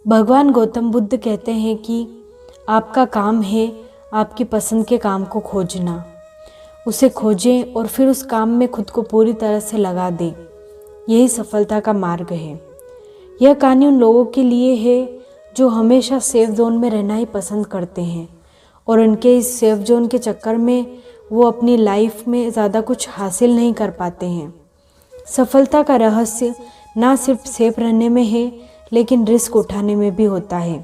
भगवान गौतम बुद्ध कहते हैं कि आपका काम है आपकी पसंद के काम को खोजना। उसे खोजें और फिर उस काम में खुद को पूरी तरह से लगा दें। यही सफलता का मार्ग है। यह कहानी उन लोगों के लिए है जो हमेशा सेफ जोन में रहना ही पसंद करते हैं और उनके इस सेफ जोन के चक्कर में वो अपनी लाइफ में ज़्यादा कुछ हासिल नहीं कर पाते हैं। सफलता का रहस्य ना सिर्फ सेफ रहने में है लेकिन रिस्क उठाने में भी होता है।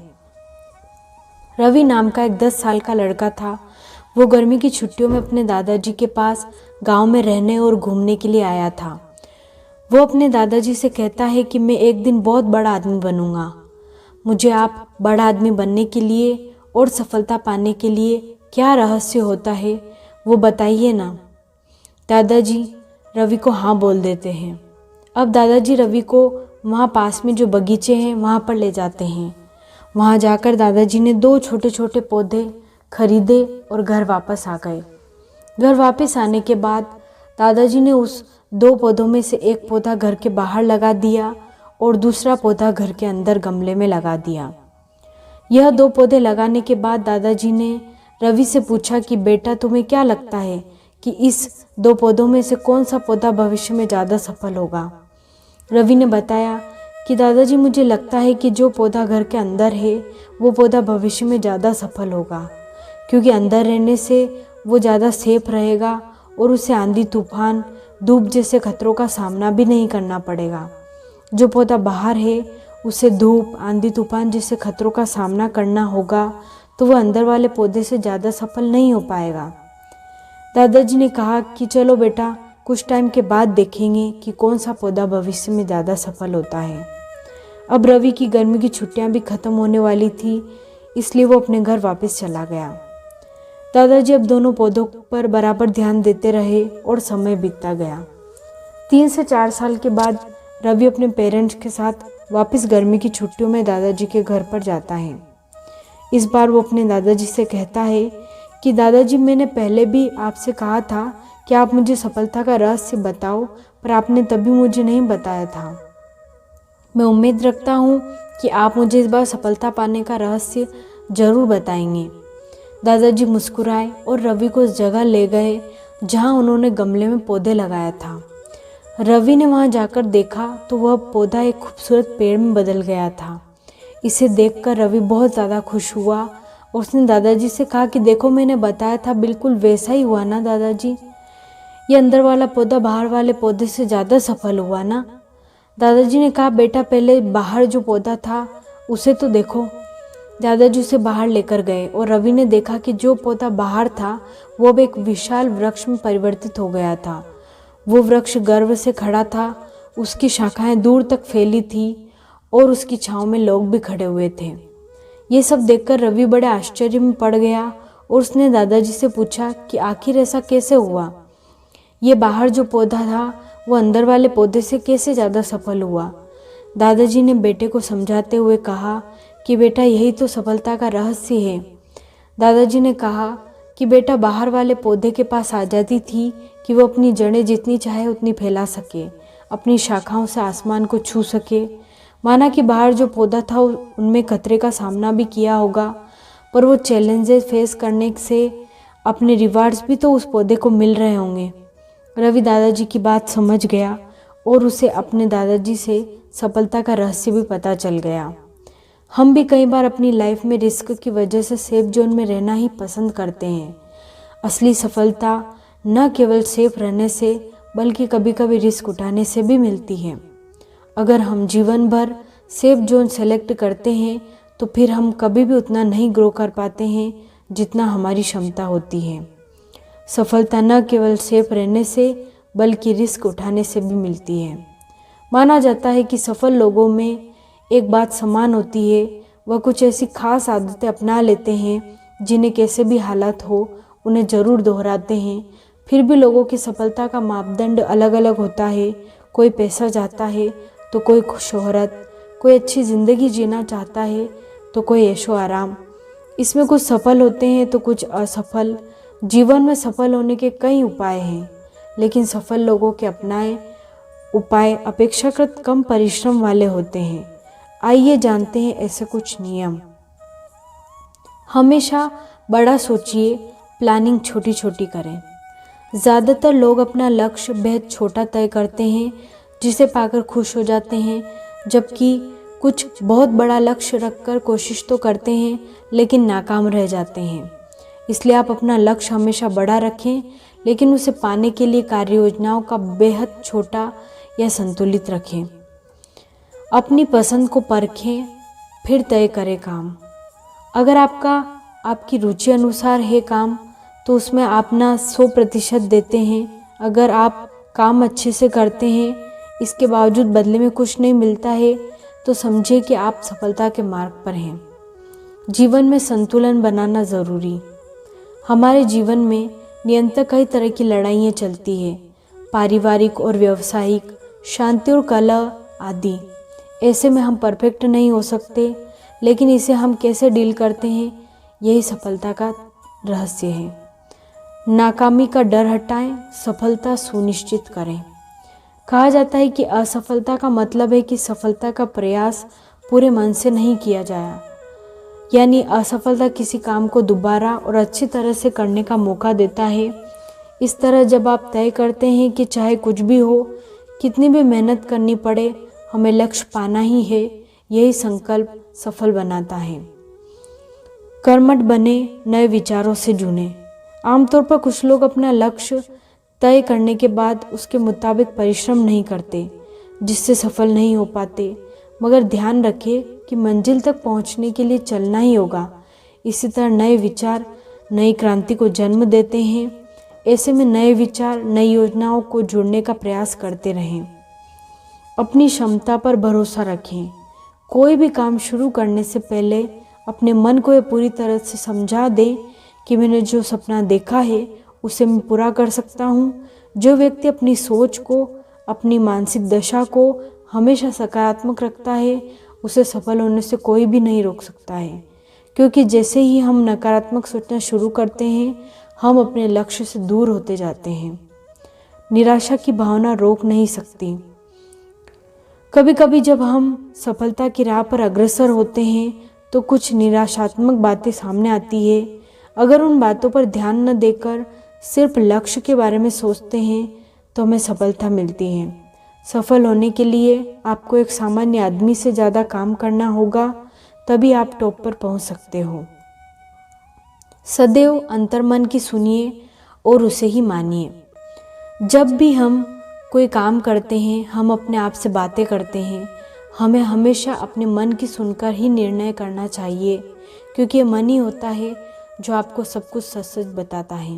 रवि नाम का एक 10 साल का लड़का था। वो गर्मी की छुट्टियों में अपने दादाजी के पास गांव में रहने और घूमने के लिए आया था। वो अपने दादाजी से कहता है कि मैं एक दिन बहुत बड़ा आदमी बनूंगा। मुझे आप बड़ा आदमी बनने के लिए और सफलता पाने के लिए क्या रहस्य होता है वो बताइए ना। दादाजी रवि को हाँ बोल देते हैं। अब दादाजी रवि को वहाँ पास में जो बगीचे हैं वहाँ पर ले जाते हैं। वहाँ जाकर दादाजी ने 2 छोटे छोटे पौधे खरीदे और घर वापस आ गए। घर वापस आने के बाद दादाजी ने उस 2 पौधों में से एक पौधा घर के बाहर लगा दिया और दूसरा पौधा घर के अंदर गमले में लगा दिया। यह 2 पौधे लगाने के बाद दादाजी ने रवि से पूछा कि बेटा तुम्हें क्या लगता है कि इस 2 पौधों में से कौन सा पौधा भविष्य में ज़्यादा सफल होगा। रवि ने बताया कि दादाजी मुझे लगता है कि जो पौधा घर के अंदर है वो पौधा भविष्य में ज़्यादा सफल होगा, क्योंकि अंदर रहने से वो ज़्यादा सेफ रहेगा और उसे आंधी तूफान धूप जैसे खतरों का सामना भी नहीं करना पड़ेगा। जो पौधा बाहर है उसे धूप आंधी तूफान जैसे खतरों का सामना करना होगा तो वह अंदर वाले पौधे से ज़्यादा सफल नहीं हो पाएगा। दादाजी ने कहा कि चलो बेटा कुछ टाइम के बाद देखेंगे कि कौन सा पौधा भविष्य में ज़्यादा सफल होता है। अब रवि की गर्मी की छुट्टियां भी ख़त्म होने वाली थी, इसलिए वो अपने घर वापस चला गया। दादाजी अब दोनों पौधों पर बराबर ध्यान देते रहे और समय बीतता गया। 3 से 4 साल के बाद रवि अपने पेरेंट्स के साथ वापस गर्मी की छुट्टियों में दादाजी के घर पर जाता है। इस बार वो अपने दादाजी से कहता है कि दादाजी मैंने पहले भी आपसे कहा था कि आप मुझे सफलता का रहस्य बताओ, पर आपने तभी मुझे नहीं बताया था। मैं उम्मीद रखता हूँ कि आप मुझे इस बार सफलता पाने का रहस्य ज़रूर बताएंगे। दादाजी मुस्कुराए और रवि को उस जगह ले गए जहाँ उन्होंने गमले में पौधे लगाया था। रवि ने वहाँ जाकर देखा तो वह पौधा एक खूबसूरत पेड़ में बदल गया था। इसे देखकर रवि बहुत ज़्यादा खुश हुआ और उसने दादाजी से कहा कि देखो मैंने बताया था, बिल्कुल वैसा ही हुआ ना दादाजी। ये अंदर वाला पौधा बाहर वाले पौधे से ज़्यादा सफल हुआ ना। दादाजी ने कहा बेटा पहले बाहर जो पौधा था उसे तो देखो। दादाजी उसे बाहर लेकर गए और रवि ने देखा कि जो पौधा बाहर था वो अब एक विशाल वृक्ष में परिवर्तित हो गया था। वो वृक्ष गर्व से खड़ा था, उसकी शाखाएं दूर तक फैली थी और उसकी छांव में लोग भी खड़े हुए थे। ये सब देखकर रवि बड़े आश्चर्य में पड़ गया और उसने दादाजी से पूछा कि आखिर ऐसा कैसे हुआ। ये बाहर जो पौधा था वो अंदर वाले पौधे से कैसे ज़्यादा सफल हुआ। दादाजी ने बेटे को समझाते हुए कहा कि बेटा यही तो सफलता का रहस्य है। दादाजी ने कहा कि बेटा बाहर वाले पौधे के पास आज़ादी थी कि वो अपनी जड़ें जितनी चाहे उतनी फैला सके, अपनी शाखाओं से आसमान को छू सके। माना कि बाहर जो पौधा था उनमें खतरे का सामना भी किया होगा, पर वो चैलेंजेस फेस करने से अपने रिवार्ड्स भी तो उस पौधे को मिल रहे होंगे। रवि दादाजी की बात समझ गया और उसे अपने दादाजी से सफलता का रहस्य भी पता चल गया। हम भी कई बार अपनी लाइफ में रिस्क की वजह से सेफ जोन में रहना ही पसंद करते हैं। असली सफलता न केवल सेफ रहने से बल्कि कभी कभी रिस्क उठाने से भी मिलती है। अगर हम जीवन भर सेफ जोन सेलेक्ट करते हैं तो फिर हम कभी भी उतना नहीं ग्रो कर पाते हैं जितना हमारी क्षमता होती है। सफलता न केवल सेफ रहने से बल्कि रिस्क उठाने से भी मिलती है। माना जाता है कि सफल लोगों में एक बात समान होती है, वह कुछ ऐसी खास आदतें अपना लेते हैं जिन्हें कैसे भी हालात हो उन्हें ज़रूर दोहराते हैं। फिर भी लोगों की सफलता का मापदंड अलग अलग होता है। कोई पैसा चाहता है तो कोई शोहरत, कोई अच्छी ज़िंदगी जीना चाहता है तो कोई ऐशो आराम। इसमें कुछ सफल होते हैं तो कुछ असफल। जीवन में सफल होने के कई उपाय हैं, लेकिन सफल लोगों के अपनाए उपाय अपेक्षाकृत कम परिश्रम वाले होते हैं। आइए जानते हैं ऐसे कुछ नियम। हमेशा बड़ा सोचिए, प्लानिंग छोटी छोटी करें। ज़्यादातर लोग अपना लक्ष्य बेहद छोटा तय करते हैं, जिसे पाकर खुश हो जाते हैं, जबकि कुछ बहुत बड़ा लक्ष्य रखकर कोशिश तो करते हैं लेकिन नाकाम रह जाते हैं। इसलिए आप अपना लक्ष्य हमेशा बड़ा रखें, लेकिन उसे पाने के लिए कार्य योजनाओं का बेहद छोटा या संतुलित रखें। अपनी पसंद को परखें, फिर तय करें काम। अगर आपकी रुचि अनुसार है काम, तो उसमें आप ना 100% देते हैं। अगर आप काम अच्छे से करते हैं, इसके बावजूद बदले में कुछ नहीं मिलता है, तो समझिए कि आप सफलता के मार्ग पर हैं। जीवन में संतुलन बनाना ज़रूरी। हमारे जीवन में निरंतर कई तरह की लड़ाइयाँ चलती है, पारिवारिक और व्यावसायिक, शांति और कलह आदि। ऐसे में हम परफेक्ट नहीं हो सकते, लेकिन इसे हम कैसे डील करते हैं, यही सफलता का रहस्य है। नाकामी का डर हटाएं, सफलता सुनिश्चित करें। कहा जाता है कि असफलता का मतलब है कि सफलता का प्रयास पूरे मन से नहीं किया जाया। यानी असफलता किसी काम को दोबारा और अच्छी तरह से करने का मौका देता है। इस तरह जब आप तय करते हैं कि चाहे कुछ भी हो, कितनी भी मेहनत करनी पड़े, हमें लक्ष्य पाना ही है, यही संकल्प सफल बनाता है। कर्मठ बने, नए विचारों से जुड़े। आमतौर पर कुछ लोग अपना लक्ष्य तय करने के बाद उसके मुताबिक परिश्रम नहीं करते, जिससे सफल नहीं हो पाते। मगर ध्यान रखें कि मंजिल तक पहुंचने के लिए चलना ही होगा। इसी तरह नए विचार नई क्रांति को जन्म देते हैं। ऐसे में नए विचार नई योजनाओं को जोड़ने का प्रयास करते रहें। अपनी क्षमता पर भरोसा रखें। कोई भी काम शुरू करने से पहले अपने मन को यह पूरी तरह से समझा दें कि मैंने जो सपना देखा है उसे मैं पूरा कर सकता हूँ। जो व्यक्ति अपनी सोच को, अपनी मानसिक दशा को हमेशा सकारात्मक रखता है, उसे सफल होने से कोई भी नहीं रोक सकता है। क्योंकि जैसे ही हम नकारात्मक सोचना शुरू करते हैं, हम अपने लक्ष्य से दूर होते जाते हैं। निराशा की भावना रोक नहीं सकती। कभी कभी जब हम सफलता की राह पर अग्रसर होते हैं तो कुछ निराशात्मक बातें सामने आती है। अगर उन बातों पर ध्यान न देकर सिर्फ लक्ष्य के बारे में सोचते हैं तो हमें सफलता मिलती है। सफल होने के लिए आपको एक सामान्य आदमी से ज़्यादा काम करना होगा, तभी आप टॉप पर पहुंच सकते हो। सदैव अंतर्मन की सुनिए और उसे ही मानिए। जब भी हम कोई काम करते हैं, हम अपने आप से बातें करते हैं, हमें हमेशा अपने मन की सुनकर ही निर्णय करना चाहिए, क्योंकि ये मन ही होता है जो आपको सब कुछ सच सच बताता है।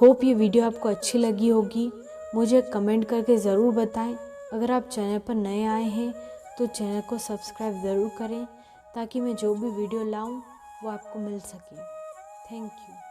होप ये वीडियो आपको अच्छी लगी होगी। मुझे कमेंट करके ज़रूर बताएं। अगर आप चैनल पर नए आए हैं तो चैनल को सब्सक्राइब ज़रूर करें, ताकि मैं जो भी वीडियो लाऊं वो आपको मिल सके। Thank you.